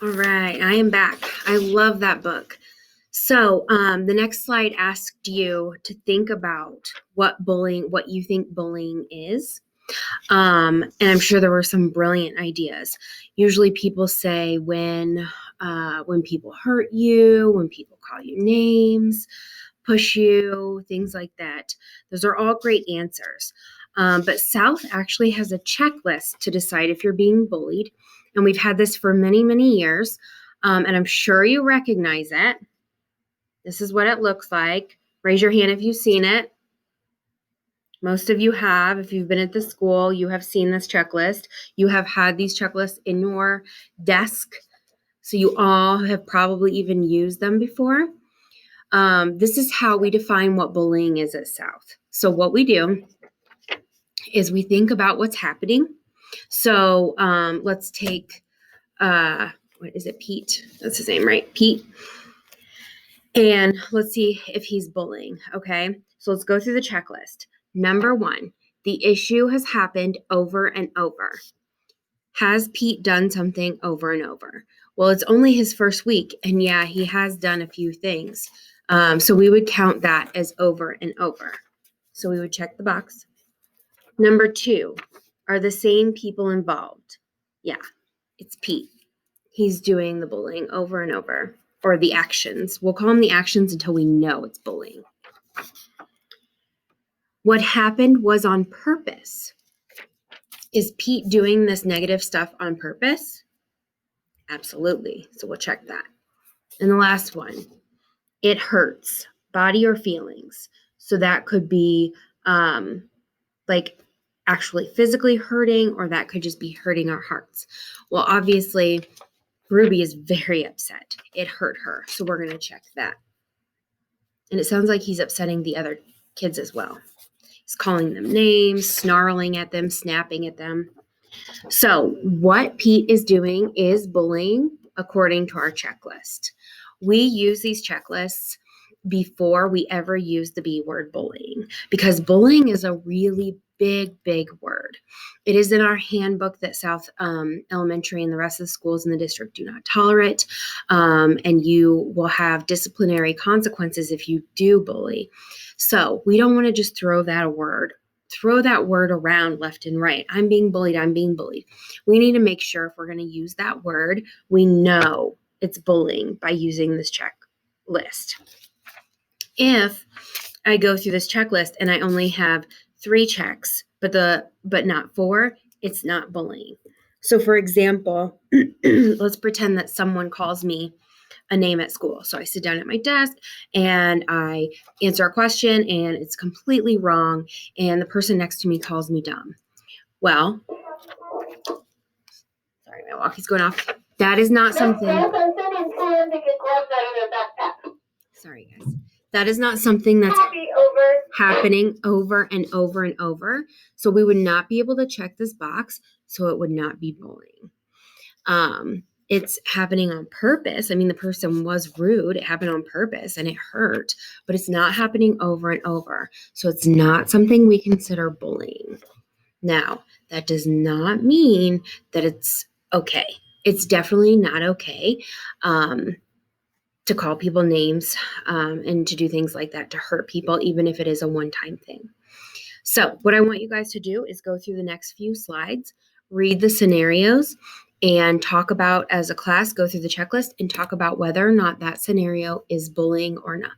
All right, I am back. I love that book. So the next slide asked you to think about what you think bullying is. And I'm sure there were some brilliant ideas. Usually people say when people hurt you, when people call you names, push you, things like that. Those are all great answers. But South actually has a checklist to decide if you're being bullied. And we've had this for many, many years. And I'm sure you recognize it. This is what it looks like. Raise your hand if you've seen it. Most of you have. If you've been at the school, you have seen this checklist. You have had these checklists in your desk. So you all have probably even used them before. This is how we define what bullying is at South. So what we do is we think about what's happening. So let's take, what is it, Pete? That's his name, right? Pete. And let's see if he's bullying, okay? So let's go through the checklist. Number 1, the issue has happened over and over. Has Pete done something over and over? Well, it's only his first week, and yeah, he has done a few things. So we would count that as over and over. So we would check the box. Number 2, are the same people involved? Yeah, it's Pete. He's doing the bullying over and over, or the actions. We'll call them the actions until we know it's bullying. What happened was on purpose. Is Pete doing this negative stuff on purpose? Absolutely. So we'll check that. And the last one, it hurts, body or feelings. So that could be like actually physically hurting, or that could just be hurting our hearts. Well, obviously, Ruby is very upset. It hurt her. So we're going to check that. And it sounds like he's upsetting the other kids as well. He's calling them names, snarling at them, snapping at them. So what Pete is doing is bullying according to our checklist. We use these checklists before we ever use the B word, bullying, because bullying is a really big word. It is in our handbook that South Elementary and the rest of the schools in the district do not tolerate, and you will have disciplinary consequences if you do bully. So we don't want to just throw that word around left and right. I'm being bullied. We need to make sure if we're going to use that word, we know it's bullying by using this checklist. If I go through this checklist and I only have 3 checks, but not 4, it's not bullying. So for example, let's pretend that someone calls me a name at school. So I sit down at my desk and I answer a question and it's completely wrong, and the person next to me calls me dumb. Well, sorry, my walkie's going off. That is not something. Sorry, guys. That is not something that's happening over and over and over. So we would not be able to check this box. So it would not be bullying. It's happening on purpose. I mean, the person was rude. It happened on purpose and it hurt, but it's not happening over and over. So it's not something we consider bullying. Now, that does not mean that it's okay. It's definitely not okay to call people names and to do things like that, to hurt people, even if it is a one-time thing. So what I want you guys to do is go through the next few slides, read the scenarios, and talk about, as a class, go through the checklist and talk about whether or not that scenario is bullying or not.